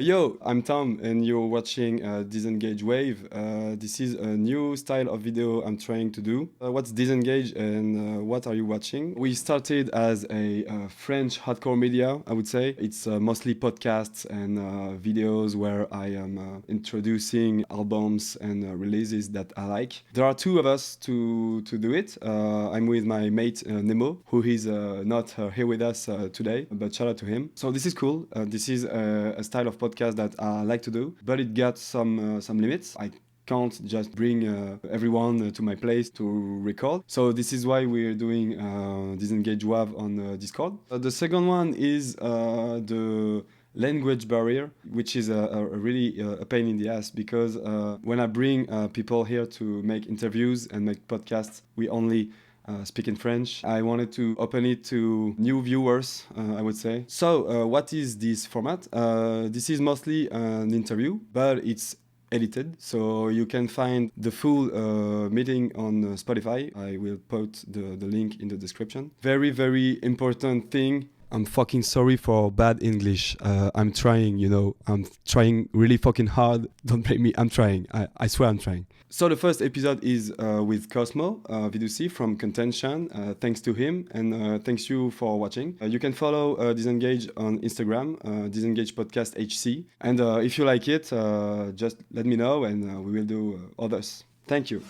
Yo, I'm Tom, and you're watching DISENGAGE.WAV. This is a new style of video I'm trying to do. What's Disengage and what are you watching? We started as a French hardcore media, I would say. It's mostly podcasts and videos where I am introducing albums and releases that I like. There are two of us to do it. I'm with my mate Nemo, who is not here with us today, but shout out to him. So this is cool. This is a style of podcast that I like to do, but it got some limits. I can't just bring everyone to my place to record. So this is why we're doing DISENGAGE.WAV on Discord. The second one is the language barrier, which is a really a pain in the ass because when I bring people here to make interviews and make podcasts, we only speak in French. I wanted to open it to new viewers, I would say. So, what is this format? This is mostly an interview, but it's edited, so you can find the full meeting on Spotify. I will put the link in the description. Very, very important thing. I'm fucking sorry for bad English. I'm trying, I'm trying really fucking hard. Don't blame me. I'm trying. I swear I'm trying. So the first episode is with Cosmo, Vidussi from Contention. Thanks to him and thanks you for watching. You can follow Disengage on Instagram, Disengage Podcast HC. And if you like it, just let me know and we will do others. Thank you.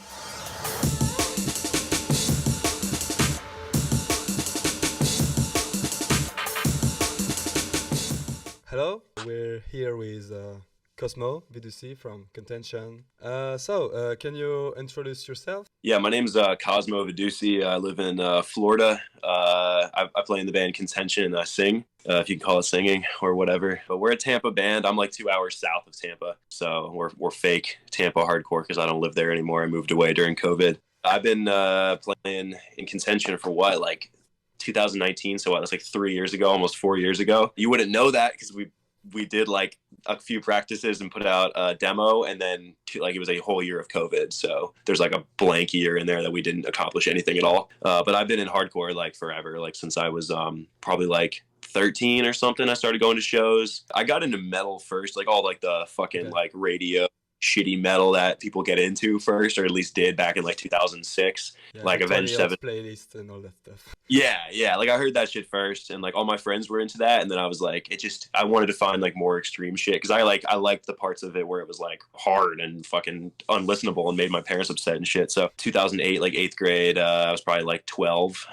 Hello, we're here with Cosmo, Vidussi from Contention. Can you introduce yourself? Yeah, my name's Cosmo Vidussi. I live in Florida. I play in the band Contention. I sing, if you can call it singing or whatever. But we're a Tampa band. I'm like 2 hours south of Tampa. So we're fake Tampa hardcore because I don't live there anymore. I moved away during COVID. I've been playing in Contention for what, like 2019, so that's like 3 years ago, almost 4 years ago. You wouldn't know that because we did like a few practices and put out a demo, and then it was a whole year of COVID, so there's like a blank year in there that we didn't accomplish anything at all. But I've been in hardcore like forever, like since I was probably like 13 or something. I started going to shows. I got into metal first, like all like the fucking like radio shitty metal that people get into first, or at least did back in like 2006, like Avenged Sevenfold playlist and all that stuff. Yeah, like I heard that shit first, and like all my friends were into that, and then I was like, I wanted to find like more extreme shit because I liked the parts of it where it was like hard and fucking unlistenable and made my parents upset and shit. So 2008, like 8th grade, I was probably like 12.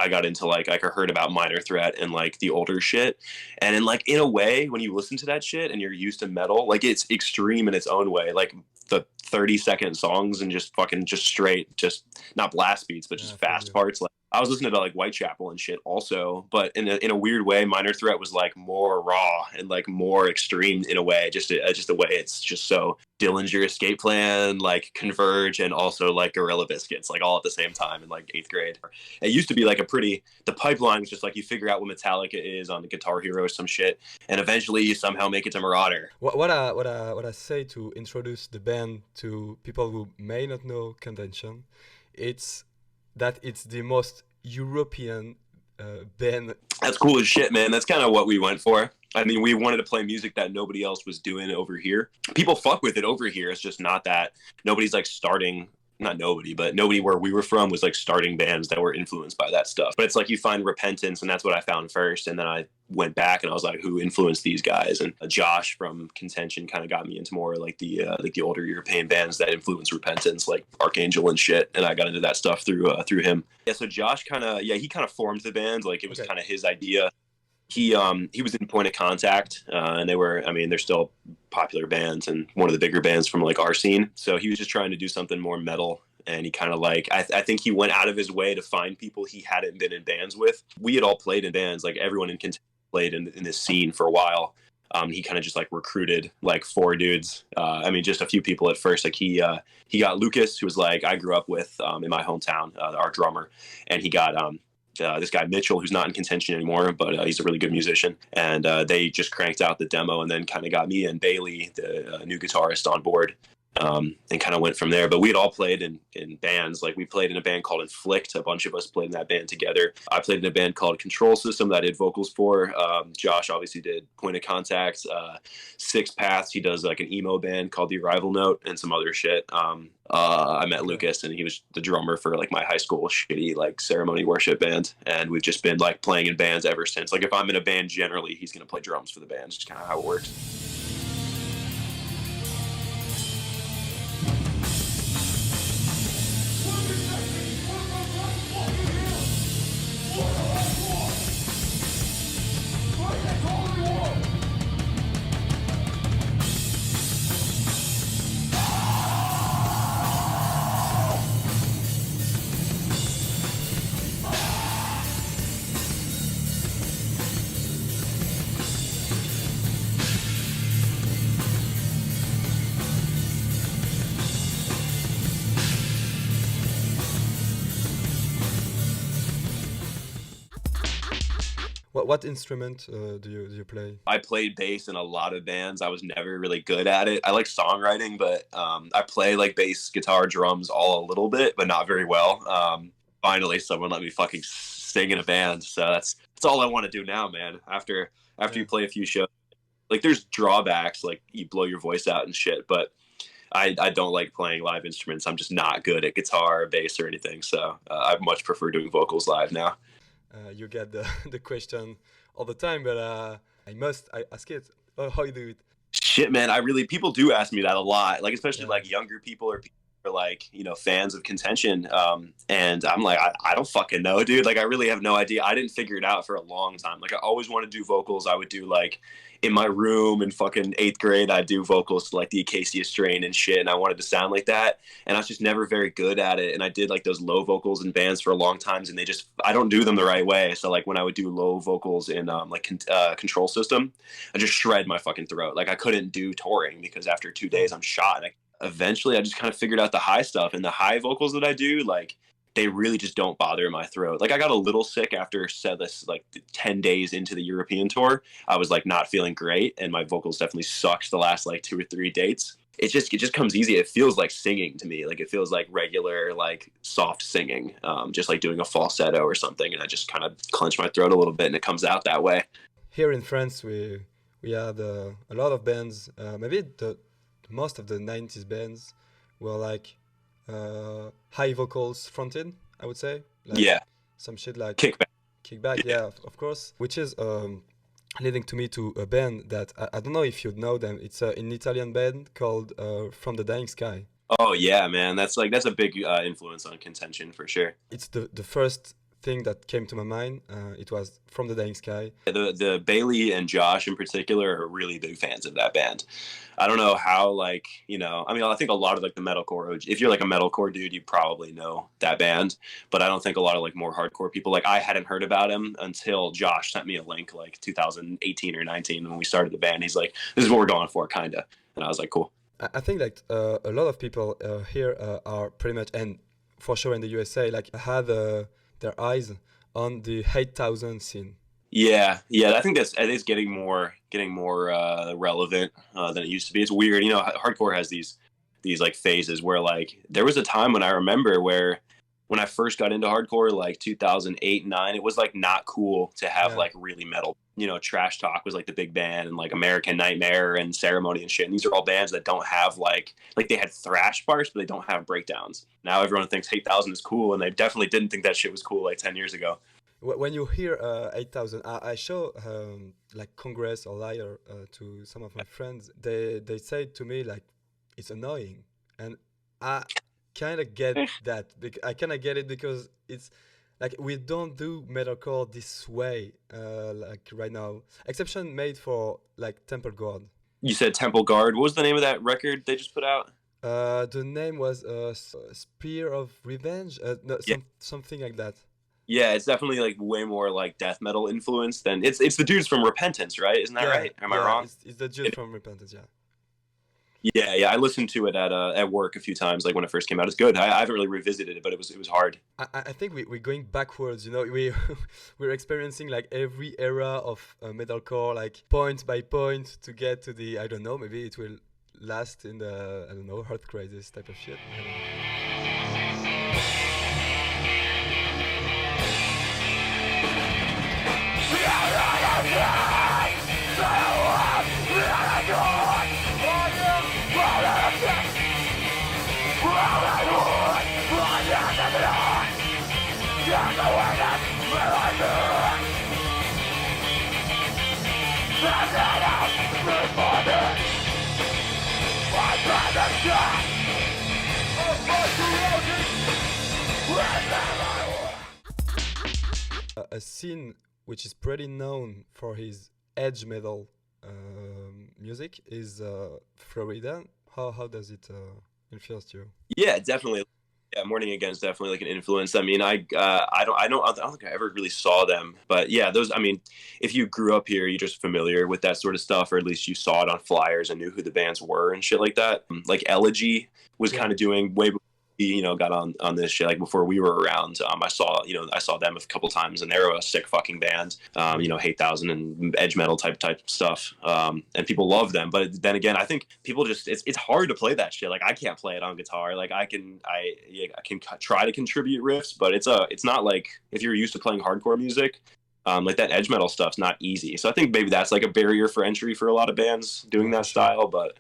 I got into like I heard about Minor Threat and like the older shit, and in a way, when you listen to that shit and you're used to metal, like it's extreme in its own way, like the 30-second songs and just straight, just not blast beats, but just fast parts. Like I was listening to like Whitechapel and shit also, but in a weird way, Minor Threat was like more raw and like more extreme in a way, just the way it's just so Dillinger Escape Plan, like Converge, and also like Gorilla Biscuits, like all at the same time in like 8th grade. It used to be like the pipeline was just like you figure out what Metallica is on the Guitar Hero or some shit, and eventually you somehow make it to Marauder. What I say to introduce the band to people who may not know Contention, it's that it's the most European band. That's cool as shit, man. That's kind of what we went for. I mean, we wanted to play music that nobody else was doing over here. People fuck with it over here. It's just not that nobody's like starting, not nobody, but nobody where we were from was like starting bands that were influenced by that stuff. But it's like you find Repentance, and that's what I found first. And then I went back and I was like, who influenced these guys? And Josh from Contention kind of got me into more like the older European bands that influenced Repentance, like Archangel and shit. And I got into that stuff through him. Yeah, so Josh he kind of formed the band. Like it was kind of his idea. He was in Point of Contact, and they're still popular bands and one of the bigger bands from like our scene. So he was just trying to do something more metal, and he kind of like I think he went out of his way to find people he hadn't been in bands with. We had all played in bands, like everyone in Kentucky played in this scene for a while. He kind of just like recruited like 4 dudes. Just a few people at first. Like he got Lucas, who was like I grew up with in my hometown, our drummer, and he got this guy Mitchell, who's not in Contention anymore, but he's a really good musician. And they just cranked out the demo, and then kind of got me and Bailey, the new guitarist, on board. and kind of went from there. But we had all played in bands. Like we played in a band called Inflict. A bunch of us played in that band together. I played in a band called Control System that I did vocals for. Josh obviously did Point of Contact. Six Paths, he does like an emo band called The Arrival Note and some other shit. I met Lucas, and he was the drummer for like my high school shitty like ceremony worship band, and we've just been like playing in bands ever since. Like if I'm in a band, generally he's gonna play drums for the band. It's just kind of how it works. What instrument do you play? I played bass in a lot of bands. I was never really good at it. I like songwriting, but I play like bass, guitar, drums all a little bit, but not very well. Finally, someone let me fucking sing in a band, so that's all I want to do now, man. After you play a few shows, like there's drawbacks, like you blow your voice out and shit, but I don't like playing live instruments. I'm just not good at guitar, bass, or anything. So I much prefer doing vocals live now. You get the question all the time, but I ask it. How you do it? Shit, man, people do ask me that a lot. Like especially like younger people or people who are like, you know, fans of Contention. And I'm like, I don't fucking know, dude. Like I really have no idea. I didn't figure it out for a long time. Like I always wanted to do vocals. I would do like in my room in fucking 8th grade, I'd do vocals to like the Acacia Strain and shit, and I wanted to sound like that, and I was just never very good at it. And I did like those low vocals in bands for a long time, and I don't do them the right way. So like when I would do low vocals in Control System, I just shred my fucking throat. Like I couldn't do touring because after 2 days I'm shot. And eventually I just kind of figured out the high stuff, and the high vocals that I do, like they really just don't bother my throat. Like I got a little sick after like 10 days into the European tour. I was like not feeling great, and my vocals definitely sucked the last like 2 or 3 dates. It just comes easy. It feels like singing to me. Like it feels like regular like soft singing, just like doing a falsetto or something, and I just kind of clench my throat a little bit and it comes out that way. Here in France, we had a lot of bands. Maybe most of the 90s bands were like high vocals fronted, I would say. Like yeah. Some shit like Kickback, yeah, of course. Which is leading to me to a band that I don't know if you'd know them. It's an Italian band called From the Dying Sky. Oh yeah, man. That's a big influence on Contention for sure. It's the first thing that came to my mind. It was From the Dying Sky. The Bailey and Josh in particular are really big fans of that band. I don't know how, like, you know, I mean, I think a lot of like the metalcore, if you're like a metalcore dude, you probably know that band, but I don't think a lot of like more hardcore people, like I hadn't heard about him until Josh sent me a link like 2018 or 19 when we started the band. He's like, this is what we're going for, kind of. And I was like, cool. I think like a lot of people here are pretty much, and for sure in the USA, like had their eyes on the 8,000 scene. Yeah, I think it's getting more relevant than it used to be. It's weird, you know. Hardcore has these like phases where like there was a time when I remember where when I first got into hardcore, like 2008, 9, it was like not cool to have like really metal. You know, Trash Talk was like the big band, and like American Nightmare and Ceremony and shit. And these are all bands that don't have like they had thrash parts, but they don't have breakdowns. Now everyone thinks 8,000 is cool, and they definitely didn't think that shit was cool like 10 years ago. When you hear 8,000, I show like Congress or Liar to some of my friends. They say to me like it's annoying, and I kind of get that. I kind of get it because it's like we don't do metalcore this way like right now. Exception made for like Temple Guard. You said Temple Guard. What was the name of that record they just put out? The name was Spear of Revenge. Something like that. Yeah, it's definitely like way more like death metal influence than it's the dudes from Repentance, right? Isn't that right? Am I wrong? It's the dudes from Repentance, yeah. Yeah. I listened to it at work a few times, like when it first came out. It's good. I haven't really revisited it, but it was hard. I think we're going backwards. You know, we're experiencing like every era of metalcore, like point by point to get to the, I don't know, maybe it will last in the, I don't know, Heart Crisis type of shit. A scene which is pretty known for his edge metal music is Florida. How does it influence you? Yeah, definitely. Yeah, Morning Again is definitely like an influence. I mean, I don't think I ever really saw them, but yeah, those. I mean, if you grew up here, you're just familiar with that sort of stuff, or at least you saw it on flyers and knew who the bands were and shit like that. Like Elegy was kind of doing way before we, got on this shit. Like before we were around, I saw them a couple times, and they were a sick fucking band. Hate Thousand and edge metal type stuff, and people love them. But then again, I think people just it's hard to play that shit. Like I can't play it on guitar. Like I can try to contribute riffs, but it's not like if you're used to playing hardcore music. Like that edge metal stuff's not easy. So I think maybe that's like a barrier for entry for a lot of bands doing that style, but.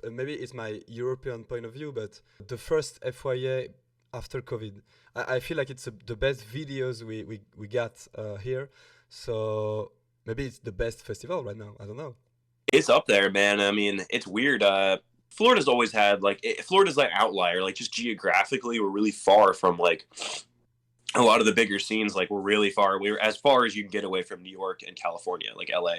Maybe it's my European point of view, but the first FYA after COVID, I feel like it's the best videos we got here. So maybe it's the best festival right now. I don't know. It's up there, man. I mean, it's weird. Florida's always had Florida's like outlier. Like just geographically, we're really far from like a lot of the bigger scenes. Like we're really far. We're as far as you can get away from New York and California, like LA.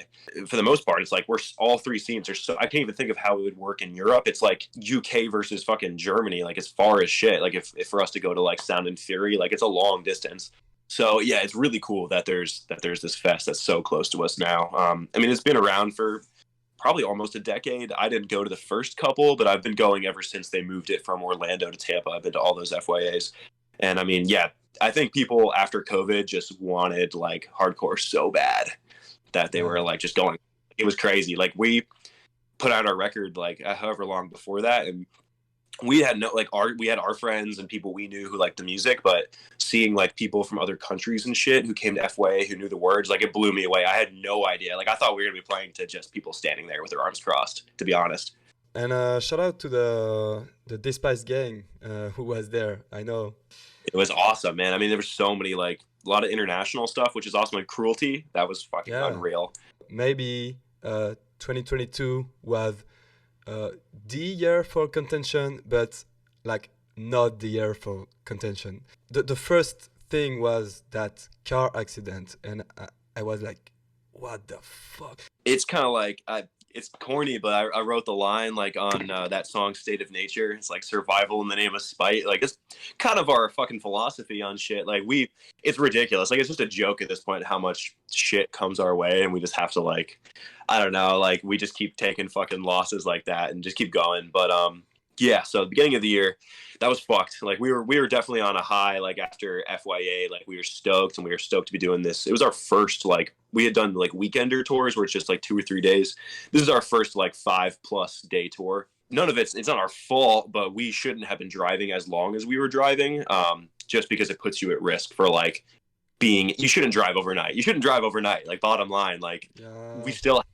For the most part, it's like we're all three scenes are so. I can't even think of how it would work in Europe. It's like UK versus fucking Germany. Like as far as shit. Like if for us to go to like Sound and Fury, like it's a long distance. So yeah, it's really cool that there's this fest that's so close to us now. I mean, it's been around for probably almost a decade. I didn't go to the first couple, but I've been going ever since they moved it from Orlando to Tampa. I've been to all those FYAs. And I mean, yeah, I think people after COVID just wanted like hardcore so bad that they were like just going. It was crazy. Like we put out our record like however long before that, and we had we had our friends and people we knew who liked the music, but seeing like people from other countries and shit who came to FYA who knew the words, like it blew me away. I had no idea. Like I thought we were gonna be playing to just people standing there with their arms crossed, to be honest. And shout out to the Despised gang who was there. I know. It was awesome, man. I mean, there was so many, like, a lot of international stuff, which is awesome. Like Cruelty, that was fucking unreal. Maybe 2022 was the year for Contention, but, like, not the year for Contention. The first thing was that car accident, and I was like, what the fuck? It's kind of like... it's corny, but I wrote the line like on that song State of Nature. It's like survival in the name of spite. Like it's kind of our fucking philosophy on shit. Like it's ridiculous. Like it's just a joke at this point how much shit comes our way, and we just have to like, I don't know, like we just keep taking fucking losses like that and just keep going. But yeah, so the beginning of the year, that was fucked. Like we were definitely on a high. Like after FYA, like we were stoked, and we were stoked to be doing this. It was our first like we had done like weekender tours where it's just like 2 or 3 days. This is our first like 5+ day tour. None of it's not our fault, but we shouldn't have been driving as long as we were driving, just because it puts you at risk for like you shouldn't drive overnight. You shouldn't drive overnight. Like bottom line, like we still have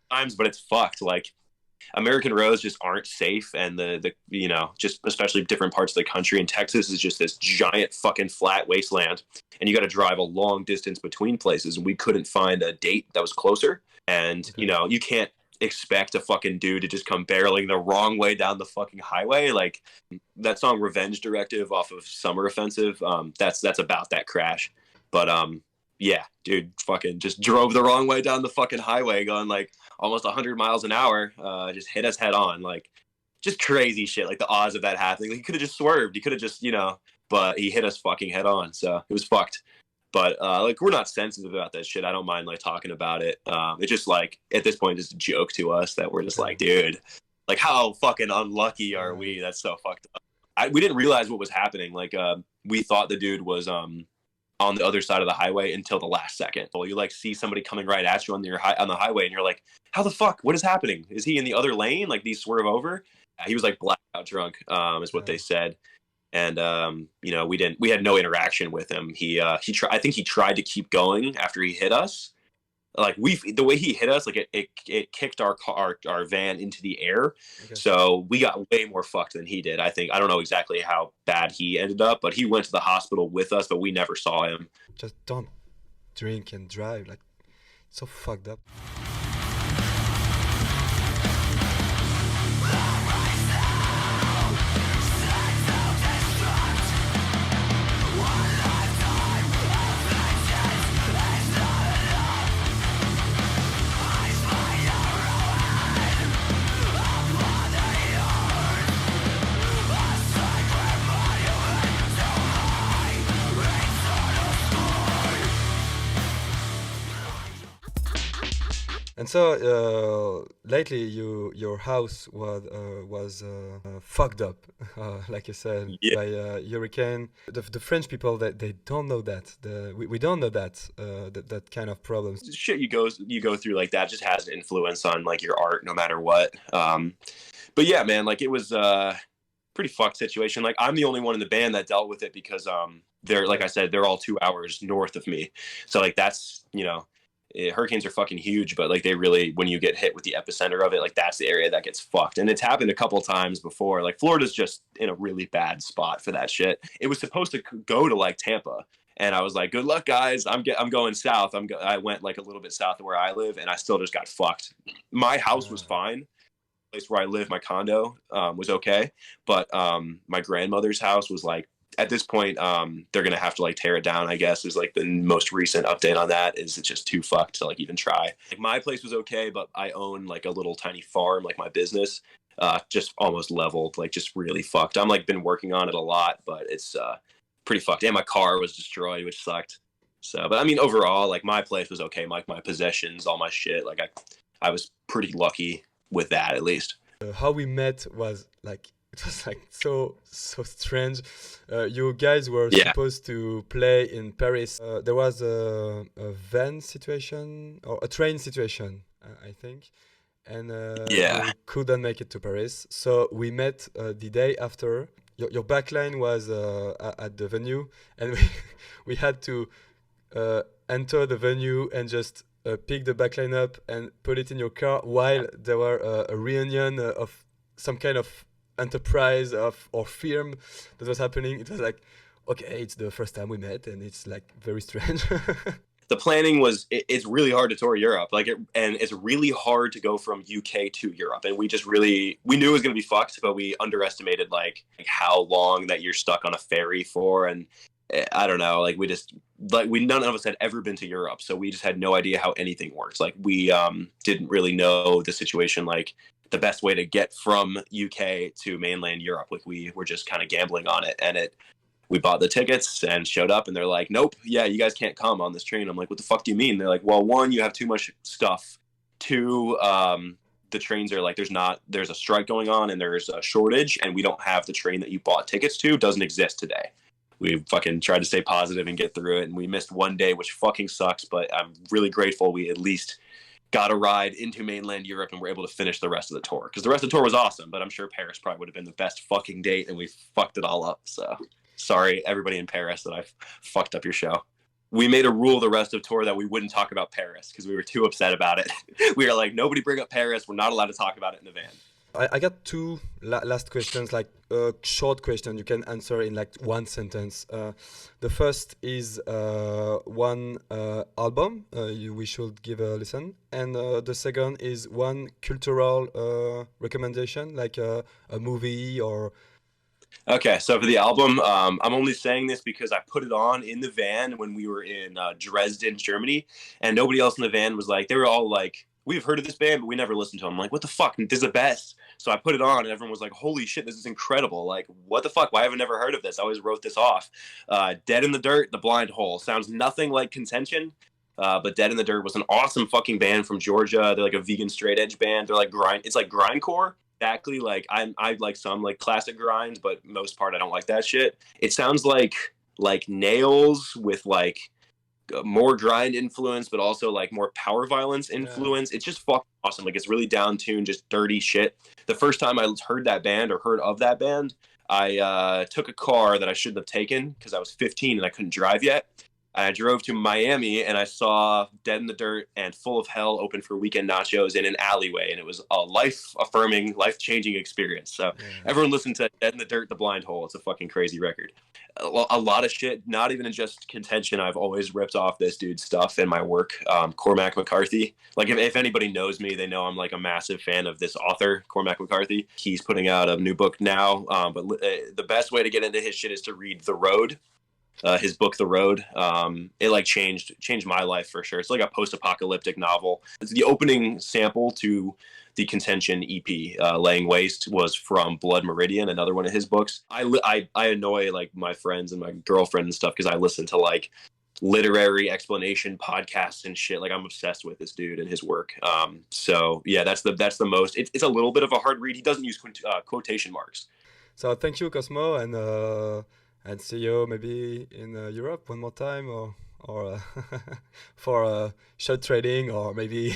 times, but it's fucked. Like American roads just aren't safe, and the just especially different parts of the country. And Texas is just this giant fucking flat wasteland, and you got to drive a long distance between places. And we couldn't find a date that was closer. And you can't expect a fucking dude to just come barreling the wrong way down the fucking highway. Like that song "Revenge Directive" off of Summer Offensive. That's about that crash, but yeah, dude, fucking just drove the wrong way down the fucking highway going like almost 100 miles an hour, just hit us head on. Like just crazy shit. Like the odds of that happening. Like, he could have just swerved. He could have just, but he hit us fucking head on. So it was fucked. But like we're not sensitive about that shit. I don't mind like talking about it. It's just like at this point it's a joke to us that we're just like, dude, like how fucking unlucky are we? That's so fucked up. We didn't realize what was happening. Like we thought the dude was on the other side of the highway until the last second. Well, you like see somebody coming right at you on the highway, and you're like, how the fuck? What is happening? Is he in the other lane? Like, these swerve over? He was like blackout drunk, is what they said. And you know, we had no interaction with him. I think he tried to keep going after he hit us. Like, the way he hit us, like it kicked our van into the air. Okay. So we got way more fucked than he did. I think, I don't know exactly how bad he ended up, but he went to the hospital with us, but we never saw him. Just don't drink and drive. Like, so fucked up. And so lately, your house was fucked up, like you said, by a hurricane. The French people, they don't know that. We don't know that kind of problems. Shit you go through like that just has an influence on like your art, no matter what. But yeah, man, like, it was a pretty fucked situation. Like, I'm the only one in the band that dealt with it because they're, like I said, they're all 2 hours north of me. So like, that's, you know. Hurricanes are fucking huge, but like, they really, when you get hit with the epicenter of it, like, that's the area that gets fucked. And it's happened a couple times before. Like, Florida's just in a really bad spot for that shit. It was supposed to go to like Tampa, and I was like, good luck, guys. I'm going south. I went like a little bit south of where I live, and I still just got fucked. My house was fine. The place where I live, my condo, was okay, but my grandmother's house was like, at this point, they're gonna have to like tear it down, I guess, is like the most recent update on that. Is it's just too fucked to like even try. Like, my place was okay, but I own like a little tiny farm, like my business, just almost leveled, like just really fucked. I'm like been working on it a lot, but it's pretty fucked. And my car was destroyed, which sucked. So, but I mean, overall, like, my place was okay. Like, my possessions, all my shit, like I was pretty lucky with that, at least. How we met was like, it was like so strange. You guys were supposed to play in Paris. There was a van situation or a train situation, I think, and we couldn't make it to Paris. So we met the day after. Your backline was at the venue, and we had to enter the venue and just pick the backline up and put it in your car while there were a reunion of some kind of enterprise or firm that was happening. It was like, okay, it's the first time we met, and it's like very strange. The planning was, it's really hard to tour Europe, like, and it's really hard to go from UK to Europe, and we knew it was going to be fucked, but we underestimated like how long that you're stuck on a ferry for. And I don't know, like, none of us had ever been to Europe, so we just had no idea how anything works. Like, we didn't really know the situation, like the best way to get from UK to mainland Europe. Like, we were just kind of gambling on it, and we bought the tickets and showed up, and they're like, nope, yeah, you guys can't come on this train. I'm like, what the fuck do you mean? They're like, well, one, you have too much stuff. Two, the trains are like, there's a strike going on, and there's a shortage, and we don't have the train that you bought tickets to. Doesn't exist today. We fucking tried to stay positive and get through it, and we missed one day, which fucking sucks, but I'm really grateful we at least got a ride into mainland Europe and were able to finish the rest of the tour. Because the rest of the tour was awesome, but I'm sure Paris probably would have been the best fucking date, and we fucked it all up. So sorry, everybody in Paris, that I fucked up your show. We made a rule the rest of tour that we wouldn't talk about Paris because we were too upset about it. We were like, nobody bring up Paris. We're not allowed to talk about it in the van. I got two last questions, like a short question you can answer in like one sentence. The first is one album we should give a listen, and the second is one cultural recommendation, like a movie or... Okay, so for the album, I'm only saying this because I put it on in the van when we were in Dresden, Germany, and nobody else in the van was like, they were all like, we've heard of this band, but we never listened to them. I'm like, what the fuck? This is the best. So I put it on, and everyone was like, holy shit, this is incredible. Like, what the fuck? Why have I never heard of this? I always wrote this off. Dead in the Dirt, The Blind Hole. Sounds nothing like Contention, but Dead in the Dirt was an awesome fucking band from Georgia. They're like a vegan straight edge band. They're like it's like grindcore. Exactly. Like, I like some like classic grind, but most part I don't like that shit. It sounds like like nails with like more grind influence, but also like more power violence influence. It's just fucking awesome. Like it's really down tuned, just dirty shit. The first time I heard that band or heard of that band, I took a car that I shouldn't have taken because I was 15 and I couldn't drive yet. I drove to Miami and I saw Dead in the Dirt and Full of Hell open for Weekend Nachos in an alleyway, and it was a life-affirming, life-changing experience. So everyone listen to Dead in the Dirt, The Blind Hole. It's a fucking crazy record. A lot of shit, not even in just Contention. I've always ripped off this dude's stuff in my work. Cormac McCarthy. Like if anybody knows me, they know I'm like a massive fan of this author, Cormac McCarthy. He's putting out a new book now, but the best way to get into his shit is to read The Road. His book The Road. It like changed my life for sure. It's like a post-apocalyptic novel. It's the opening sample to the Contention EP, Laying Waste, was from Blood Meridian, another one of his books. I annoy like my friends and my girlfriend and stuff because I listen to like literary explanation podcasts and shit. Like I'm obsessed with this dude and his work. So yeah, that's the most. It's a little bit of a hard read. He doesn't use quotation marks. So thank you, Cosmo, and see you maybe in Europe one more time, or for shot trading, or maybe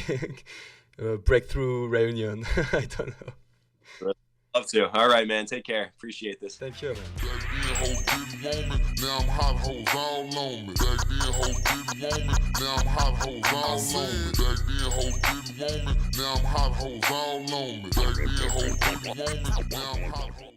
a breakthrough reunion. I don't know. Love to. All right, man. Take care. Appreciate this. Thank you, man. Back then, hoes didn't want me. Now I'm hot hoes all on me. Back then, hoes didn't want me. Now I'm hot hoes all on me. Back then, hoes didn't want me. Now I'm hot hoes all on me. Back then, hoes didn't want me. Now I'm hot hoes.